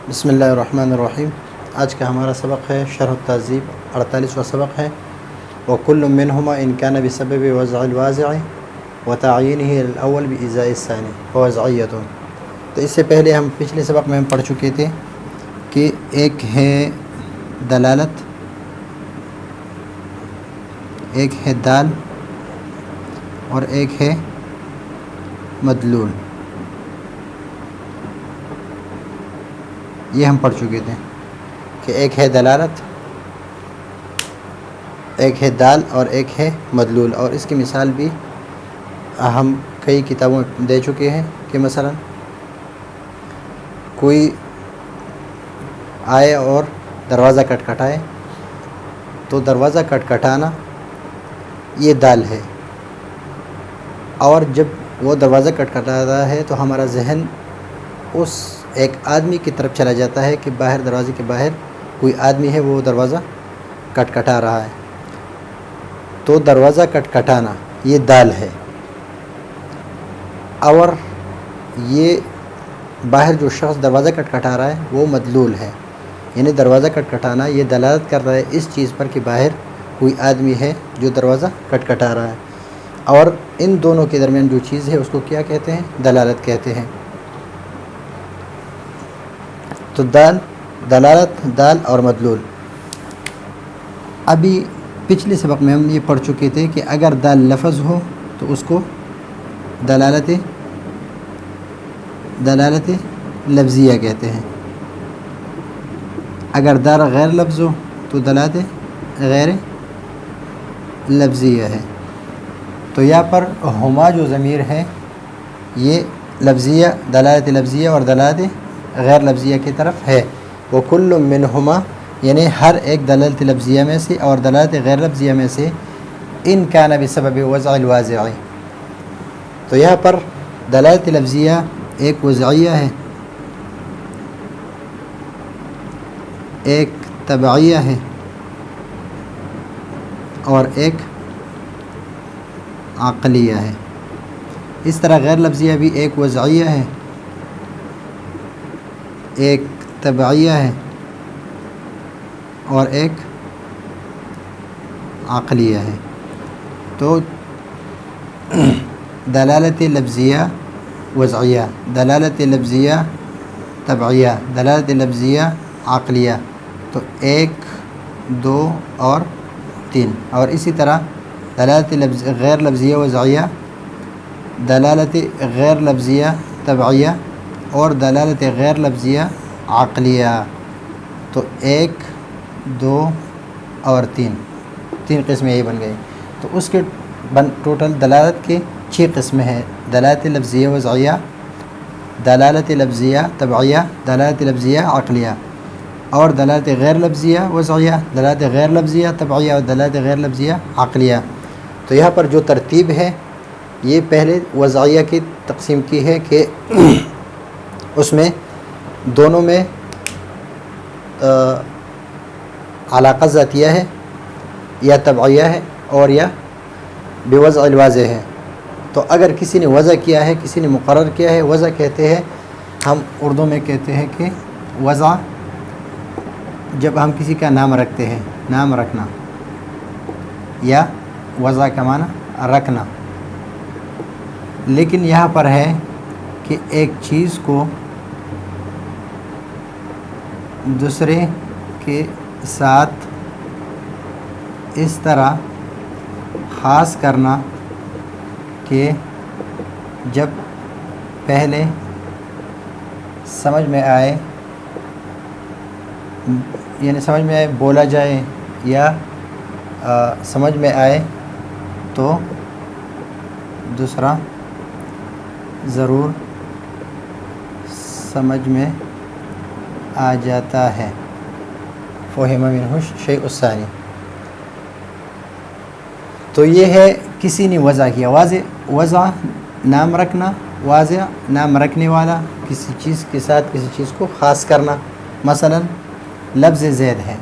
بسم اللہ الرحمن الرحیم۔ آج کا ہمارا سبق ہے شرح التہذیب، 48واں سبق ہے۔ وَكُلٌّ مِّنْهُمَا إِنْ كَانَ بِسَبَبِ وَضْعِ الْوَازِعِ وَتَعْيِينِهِ الْأَوَّلِ بِإِزَاءِ الثَّانِي فَوَضْعِيَّةٌ۔ تو اس سے پہلے پچھلے سبق میں ہم پڑھ چکے تھے کہ ایک ہے دلالت، ایک ہے دال اور ایک ہے مدلول۔ یہ ہم پڑھ چکے تھے کہ ایک ہے دلالت، ایک ہے دال اور ایک ہے مدلول، اور اس کی مثال بھی ہم کئی کتابوں میں دے چکے ہیں کہ مثلا کوئی آئے اور دروازہ کھٹکھٹائے تو دروازہ کھٹکھٹانا یہ دال ہے، اور جب وہ دروازہ کھٹکھٹاتا ہے تو ہمارا ذہن اس ایک آدمی کی طرف چلا جاتا ہے کہ باہر دروازے کے باہر کوئی آدمی ہے، وہ دروازہ کھٹکھٹا رہا ہے، تو دروازہ کھٹکھٹانا یہ دال ہے۔ اور یہ باہر جو شخص دروازہ کھٹکھٹا رہا ہے وہ مدلول ہے، یعنی دروازہ کھٹکھٹانا یہ دلالت کر رہا ہے اس چیز پر کہ باہر کوئی آدمی ہے جو دروازہ کھٹکھٹا رہا ہے، اور ان دونوں کے درمیان جو چیز ہے اس کو کیا کہتے ہیں؟ دلالت کہتے ہیں۔ تو دلالت، دال اور مدلول۔ ابھی پچھلے سبق میں ہم یہ پڑھ چکے تھے کہ اگر دال لفظ ہو تو اس کو دلالت لفظیہ کہتے ہیں، اگر دال غیر لفظ ہو تو دلالت غیر لفظیہ ہے۔ تو یہاں پر ہما جو ضمیر ہے یہ لفظیہ، دلالت لفظیہ اور دلالت غیر لفظیہ کی طرف ہے۔ وَكُلٌّ مِّنْهُمَا یعنی ہر ایک دلالت لفظیہ میں سے اور دلالت غیر لفظیہ میں سے ان كان بسبب وضع الوازع۔ تو یہاں پر دلالت لفظیہ ایک وضعیہ ہے، ایک تبعیہ ہے، اور ایک عقلیہ ہے۔ اس طرح غیر لفظیہ بھی ایک وضعیہ ہے، ایک تبعیہ ہے اور ایک عقلیہ ہے۔ تو دلالت لفظیہ وضعیہ، دلالت لفظیہ تبعیہ، دلالت لفظیہ عقلیہ، تو 1، 2 اور 3۔ اور اسی طرح دلالت غیر لفظیہ وضعیہ، دلالت غیر لفظیہ تبعیہ اور دلالت غیر لفظیہ عقلیہ۔ تو 1، 2 اور 3 قسمیں یہ بن گئی۔ تو اس کے ٹوٹل دلالت کے 6 قسمیں ہیں: دلالت لفظیہ وضعیہ، دلالت لفظیہ تبعیہ، دلالت لفظیہ عقلیہ، اور دلالت غیر لفظیہ وضعیہ، دلالت غیر لفظیہ تبعیہ اور دلالت غیر لفظیہ عقلیہ۔ تو یہاں پر جو ترتیب ہے یہ پہلے وضعیہ کی تقسیم کی ہے کہ اس میں دونوں میں علاقہ ذاتیہ ہے یا تبعیہ ہے اور یا بوضع الواضح ہے۔ تو اگر کسی نے وضع کیا ہے، کسی نے مقرر کیا ہے، وضع کہتے ہیں ہم اردو میں کہتے ہیں کہ وضع جب ہم کسی کا نام رکھتے ہیں، نام رکھنا، یا وضع کا معنی رکھنا۔ لیکن یہاں پر ہے کہ ایک چیز کو دوسرے کے ساتھ اس طرح خاص کرنا کہ جب پہلے سمجھ میں آئے، یعنی سمجھ میں آئے بولا جائے، یا سمجھ میں آئے تو دوسرا ضرور سمجھ میں آ جاتا ہے۔ فہم منہ الشیء الثانی۔ تو یہ ہے کسی نے وضع کیا، وضع نام رکھنا، واضع نام رکھنے والا، کسی چیز کے ساتھ کسی چیز کو خاص کرنا۔ مثلا لفظ زید ہے،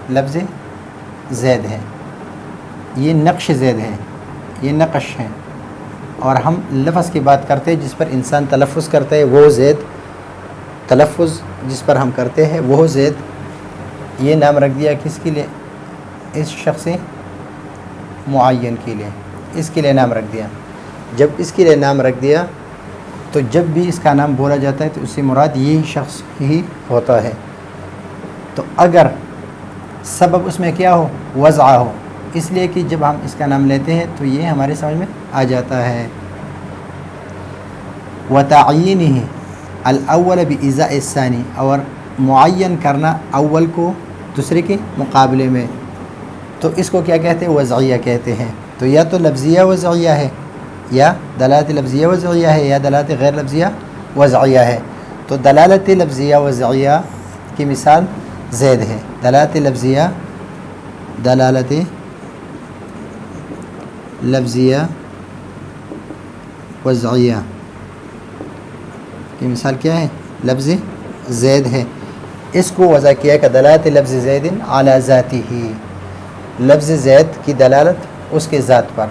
لفظ زید ہے، یہ نقش زید ہے، یہ نقش ہے، اور ہم لفظ کی بات کرتے ہیں جس پر انسان تلفظ کرتا ہے وہ زید تلفظ جس پر ہم کرتے ہیں وہ زید. یہ نام رکھ دیا کس کے لیے؟ اس شخص معین کے لیے، اس کے لیے نام رکھ دیا. جب اس کے لیے نام رکھ دیا تو جب بھی اس کا نام بولا جاتا ہے تو اس سے مراد یہی شخص ہی ہوتا ہے. تو اگر سبب اس میں کیا ہو؟ وضع ہو، اس لیے کہ جب ہم اس کا نام لیتے ہیں تو یہ ہمارے سمجھ میں آ جاتا ہے. وتعیینہ الاول بإزاء الثانی، اور معین کرنا اول کو دوسرے کے مقابلے میں، تو اس کو کیا کہتے ہیں؟ وضعیہ کہتے ہیں. تو یا تو لفظیہ وضعیہ ہے، یا دلالت لفظیہ وضعیہ ہے، یا دلالت غیر لفظیہ وضعیہ ہے. تو دلالت لفظیہ وضعیہ کی مثال زید ہے. دلالت لفظیہ وضعیہ کی مثال کیا ہے؟ لفظ زید ہے. اس کو وضع کیا کہ دلالت لفظ زید علی ذاتہ، لفظ زید کی دلالت اس کے ذات پر،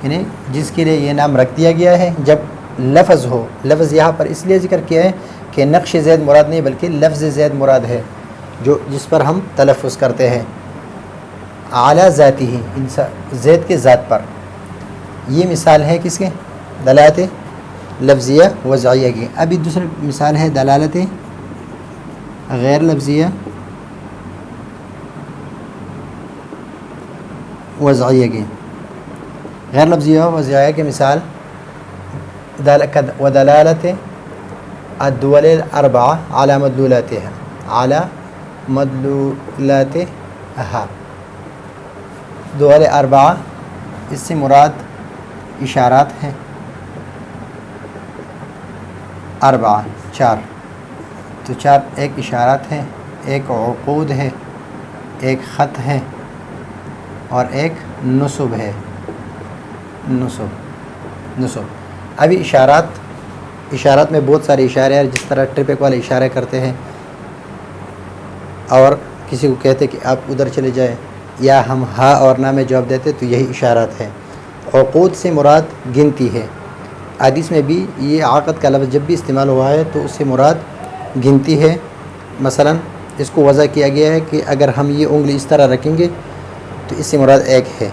یعنی جس کے لیے یہ نام رکھ دیا گیا ہے. جب لفظ ہو، لفظ یہاں پر اس لیے ذکر کیا ہے کہ نقش زید مراد نہیں بلکہ لفظ زید مراد ہے، جو جس پر ہم تلفظ کرتے ہیں. اعلیٰ ذاتی ہی، زید کے ذات پر. یہ مثال ہے کس کے؟ دلالت لفظیہ وضعیہ کی. ابھی دوسری مثال ہے دلالت غیر لفظیہ وضعیہ کی. غیر لفظیہ وضعیہ کی مثال ودلالت الدول الاربعہ علی مدلولاتها. دول اربعہ اس سے مراد اشارات ہیں. اربعہ چار، تو چار ایک اشارات ہیں، ایک عقود ہے، ایک خط ہے، اور ایک نصب ہے. نصب. ابھی اشارات میں بہت سارے اشارے ہیں، جس طرح ٹرپک والے اشارے کرتے ہیں اور کسی کو کہتے کہ آپ ادھر چلے جائیں، یا ہم ہاں اور نہ میں جواب دیتے، تو یہی اشارات ہیں. عقود سے مراد گنتی ہے. حدیث میں بھی یہ عقد کا لفظ جب بھی استعمال ہوا ہے تو اس سے مراد گنتی ہے. مثلا اس کو وضع کیا گیا ہے کہ اگر ہم یہ انگلی اس طرح رکھیں گے تو اس سے مراد ایک ہے،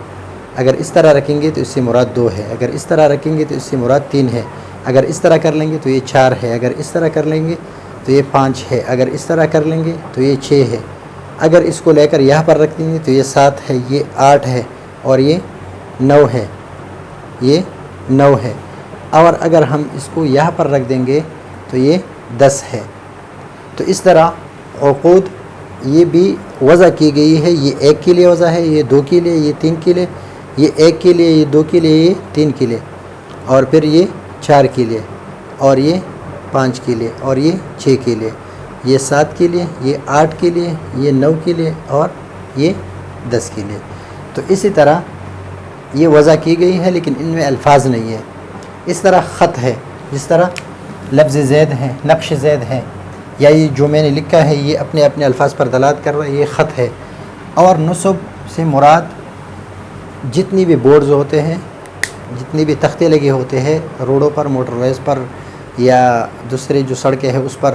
اگر اس طرح رکھیں گے تو اس سے مراد دو ہے، اگر اس طرح رکھیں گے تو اس سے مراد تین ہے، اگر اس طرح کر لیں گے تو یہ چار ہے، اگر اس طرح کر لیں گے تو یہ پانچ ہے، اگر اس طرح کر لیں گے تو یہ چھ ہے، اگر اس کو لے کر یہاں پر رکھ دیں گے تو یہ سات ہے، یہ آٹھ ہے، اور یہ نو ہے. اور اگر ہم اس کو یہاں پر رکھ دیں گے تو یہ 10 ہے. تو اس طرح عقود یہ بھی وضع کی گئی ہے. یہ ایک کے لیے وضع ہے، یہ دو کے لیے، یہ تین کے لیے، یہ ایک کے لیے، یہ دو کے لیے، یہ تین کے لیے، اور پھر یہ چار کے لیے، اور یہ پانچ کے لیے، اور یہ چھ کے لیے، یہ سات کے لیے، یہ آٹھ کے لیے، یہ نو کے لیے، اور یہ 10 کے لیے. تو اسی طرح یہ وضع کی گئی ہے لیکن ان میں الفاظ نہیں ہے. اس طرح خط ہے، جس طرح لفظ زید ہے، نقش زید ہے، یا یہ جو میں نے لکھا ہے یہ اپنے اپنے الفاظ پر دلالت کر رہا ہے، یہ خط ہے. اور نصب سے مراد جتنی بھی بورڈز ہوتے ہیں، جتنی بھی تختے لگے ہوتے ہیں روڈوں پر، موٹر ویز پر، یا دوسرے جو سڑکیں ہیں اس پر،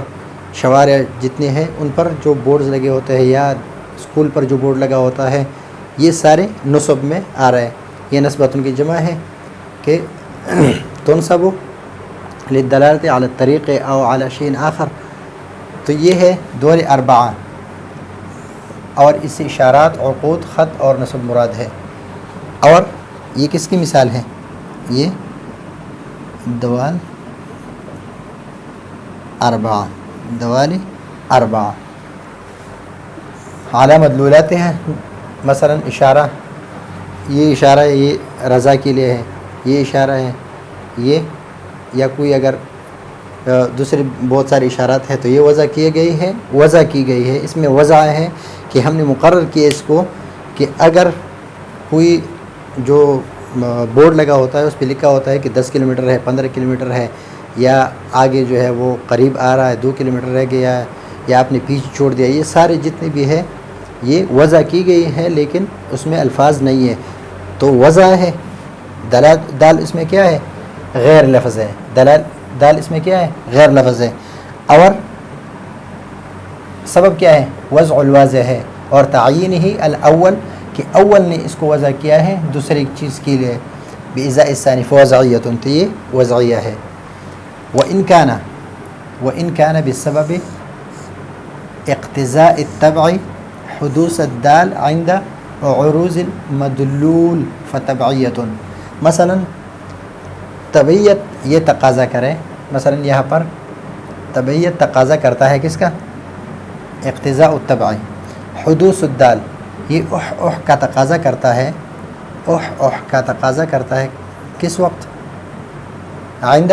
شوارع جتنے ہیں ان پر جو بورڈز لگے ہوتے ہیں، یا اسکول پر جو بورڈ لگا ہوتا ہے، یہ سارے نصب میں آ رہے ہیں. یہ نسبت ان کی جمع ہے کہ تنصب للدلالت علی الطریق او علی شیء آخر. تو یہ ہے دول اربعہ، اور اس سے اشارات، عقود، خط اور نصب مراد ہے. اور یہ کس کی مثال ہے؟ یہ دوال اربعہ علی مدلولات ہیں. مثلا اشارہ، یہ اشارہ ہے، یہ رضا کے لیے ہے، یہ اشارہ ہے، یہ، یا کوئی اگر دوسرے بہت سارے اشارات ہیں تو یہ وضع کی گئی ہے. اس میں وضع ہے کہ ہم نے مقرر کیا اس کو کہ اگر کوئی جو بورڈ لگا ہوتا ہے اس پہ لکھا ہوتا ہے کہ 10 کلومیٹر ہے، 15 کلومیٹر ہے، یا آگے جو ہے وہ قریب آ رہا ہے، 2 کلومیٹر رہ گیا، یا آپ نے پیچھے چھوڑ دیا، یہ سارے جتنے بھی ہے یہ وضع کی گئی ہے لیکن اس میں الفاظ نہیں ہے. تو وضع ہے. دال اس میں کیا ہے؟ غیر لفظ ہے. دال اس میں کیا ہے؟ غیر لفظ ہے. اور سبب کیا ہے؟ وضع الواضح ہے، اور تعین ہی الاول کہ اول نے اس کو وضع کیا ہے دوسری چیز کے لیے، بإزاء الثانی فوضعیۃ، تو یہ وضعیہ ہے۔ وإن كان بسبب اقتضاء التبع حدوث الدال عند عروض المدلول فتبعیۃ، مثلا طبعیت یہ تقاضا کرے، مثلا یہاں پر طبعیت تقاضا کرتا ہے کس کا؟ اقتضاء التبع، حدوث الدال یہ اح کا تقاضا کرتا ہے، اح کا تقاضا کرتا ہے کس وقت؟ عند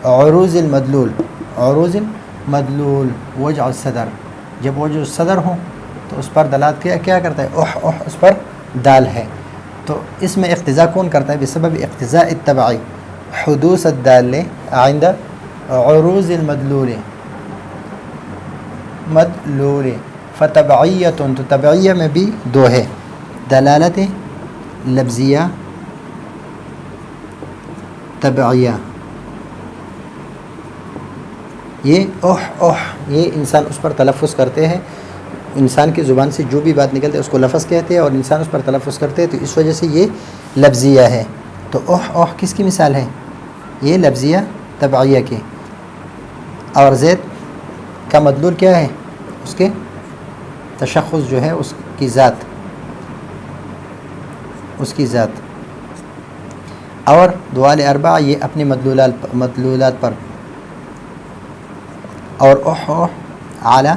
عروض المدلول، عروض المدلول وجع الصدر، جب وجع الصدر ہوں تو اس پر دلالت کیا کرتا ہے؟ اح اس پر دال ہے، تو اس میں اقتضاء کون کرتا ہے؟ بسبب اقتضاء التبع حدوث الدال عند عروض المدلول فتبعیۃ، تو تبعیہ میں بھی دو ہے، دلالت لفظیہ تبعیہ، یہ یہ انسان اس پر تلفظ کرتے ہیں، انسان کی زبان سے جو بھی بات نکلتے ہے اس کو لفظ کہتے ہیں، اور انسان اس پر تلفظ کرتے ہیں، تو اس وجہ سے یہ لفظیہ ہے۔ تو کس کی مثال ہے؟ یہ لفظیہ تبعیہ کی۔ اور زید کا مدلول کیا ہے؟ اس کے تشخص جو ہے اس کی ذات، اور دوال اربعہ یہ اپنے مدلولات پر، اور اعلی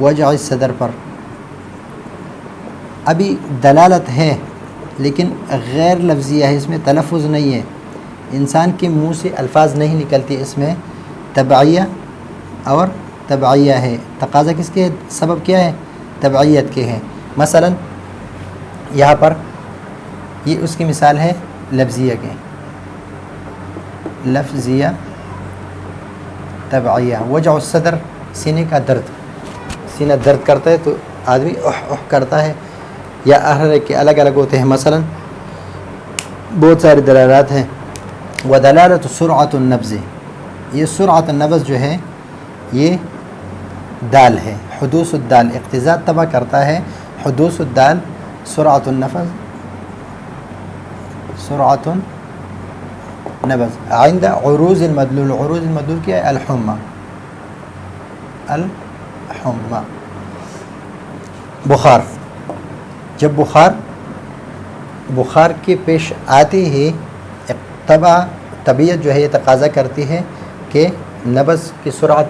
وجع الصدر پر۔ ابھی دلالت ہے لیکن غیر لفظیہ ہے، اس میں تلفظ نہیں ہے، انسان کے منہ سے الفاظ نہیں نکلتی، اس میں تبعیہ اور تبعیہ ہے۔ تقاضا کس کے؟ سبب کیا ہے؟ تبعیت کے ہے۔ مثلا یہاں پر یہ اس کی مثال ہے لفظیہ کے، لفظیہ تبعیہ، وجع الصدر سینے کا درد، سینہ درد کرتا ہے تو آدمی کرتا ہے، یا ہر ایک کے الگ الگ ہوتے ہیں، مثلا بہت ساری دلالات ہیں۔ ودلالت سرعۃ النبض، یہ سرعۃ النبض جو ہے یہ دال ہے، حدوث الدال، اقتضاء تبع کرتا ہے حدوث الدال، سرعۃ النفس، سرعۃ النبض عند عروض المدلول، عروض المدلول کیا ہے؟ الحمى، بخار، جب بخار کے پیش آتے ہی طبیعت جو ہے یہ تقاضا کرتی ہے کہ نبض کی سرعت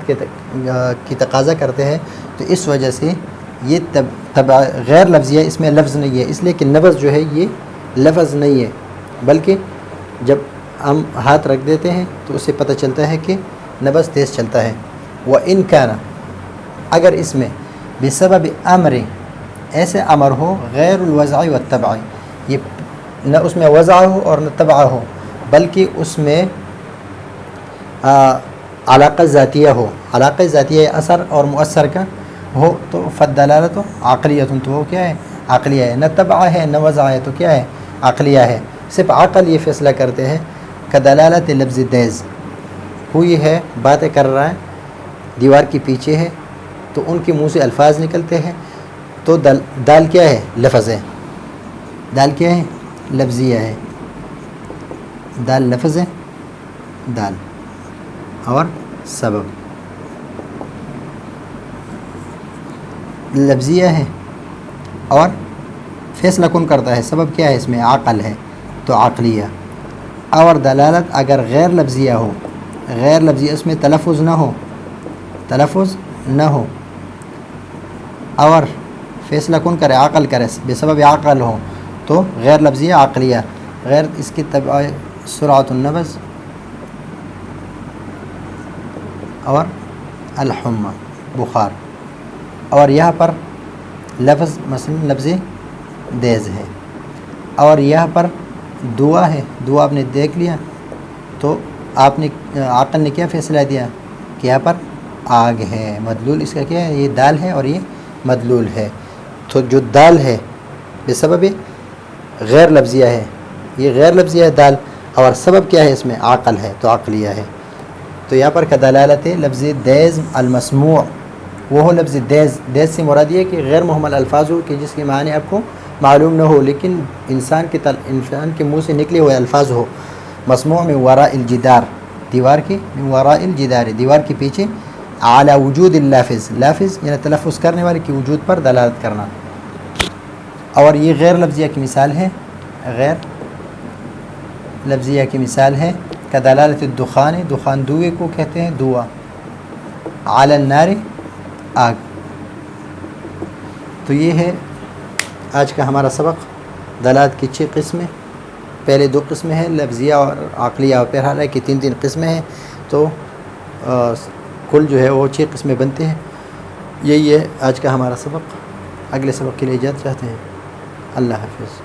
کی تقاضا کرتے ہیں، تو اس وجہ سے یہ غیر لفظیہ، اس میں لفظ نہیں ہے، اس لیے کہ نبض جو ہے یہ لفظ نہیں ہے، بلکہ جب ہم ہاتھ رکھ دیتے ہیں تو اسے پتہ چلتا ہے کہ نبض تیز چلتا ہے۔ وَإِن كَانَ، اگر اس میں بسبب امر، ایسے امر ہو غیر الوضع والتبع، یہ نہ اس میں وضع ہو اور نہ تبع ہو، بلکہ اس میں علاقہ ذاتیہ ہو، علاقہ ذاتیہ اثر اور مؤثر کا ہو، تو فالدلالۃ عقلیۃ، تو وہ کیا ہے؟ عقلیہ ہے، نہ تبع ہے نہ وضع ہے، تو کیا ہے؟ عقلیہ ہے۔ صرف عقل یہ فیصلہ کرتے ہیں، کدلالت لفظ دیز، کوئی ہے باتیں کر رہا ہے، دیوار کے پیچھے ہے، تو ان کے منہ سے الفاظ نکلتے ہیں، تو دال کیا ہے؟ لفظ ہے، دال کیا ہے؟ لفظیہ ہے، دال لفظ ہے، دال اور سبب لفظیہ ہے، اور فیصلہ کون کرتا ہے؟ سبب کیا ہے؟ اس میں عقل ہے، تو عقلیہ۔ اور دلالت اگر غیر لفظیہ ہو، غیر لفظیہ اس میں تلفظ نہ ہو، اور فیصلہ کون کرے؟ عقل کرے، بسبب عقل ہو، تو غیر لفظیہ عقلیہ، غیر اس کی تبع سرعۃ النبض اور الحمى، بخار۔ اور یہاں پر لفظ مثلا لفظ دیز ہے، اور یہاں پر دعا ہے، دعا آپ نے دیکھ لیا، تو آپ نے عقل نے کیا فیصلہ دیا کہ یہاں پر آگ ہے، مدلول اس کا کیا ہے؟ یہ دال ہے اور یہ مدلول ہے، تو جو دال ہے بسبب غیر لفظیہ ہے، یہ غیر لفظیہ ہے دال، اور سبب کیا ہے؟ اس میں عقل ہے، تو عقلیہ ہے۔ تو یہاں پر کدلالت لفظ دیز المسموع وہ ہو لفظ دیز. دیز سے مراد یہ ہے کہ غیر محمل الفاظ ہو کہ جس کے معنی آپ کو معلوم نہ ہو لیکن انسان کے منہ سے نکلے ہوئے الفاظ ہو. مسموع من وراء الجدار, دیوار کی, من وراء الجدار, دیوار کے پیچھے, علی وجود اللافظ, لافظ یعنی تلفظ کرنے والے کی وجود پر دلالت کرنا. اور یہ غیر لفظیہ کی مثال ہے, غیر لفظیہ کی مثال ہے کدلالت الدخان, دخان دھوئے کو کہتے ہیں, دھواں, علی النار, آگ. تو یہ ہے آج کا ہمارا سبق. دلالت کی 6 قسمیں, پہلے 2 قسمیں ہیں لفظیہ اور عقلیہ, اور بہرحال ہے کہ 3 قسمیں ہیں, تو کل جو ہے وہ 6 قسمیں بنتے ہیں. یہی ہے آج کا ہمارا سبق. اگلے سبق کے لیے اجازت چاہتے ہیں. اللہ حافظ.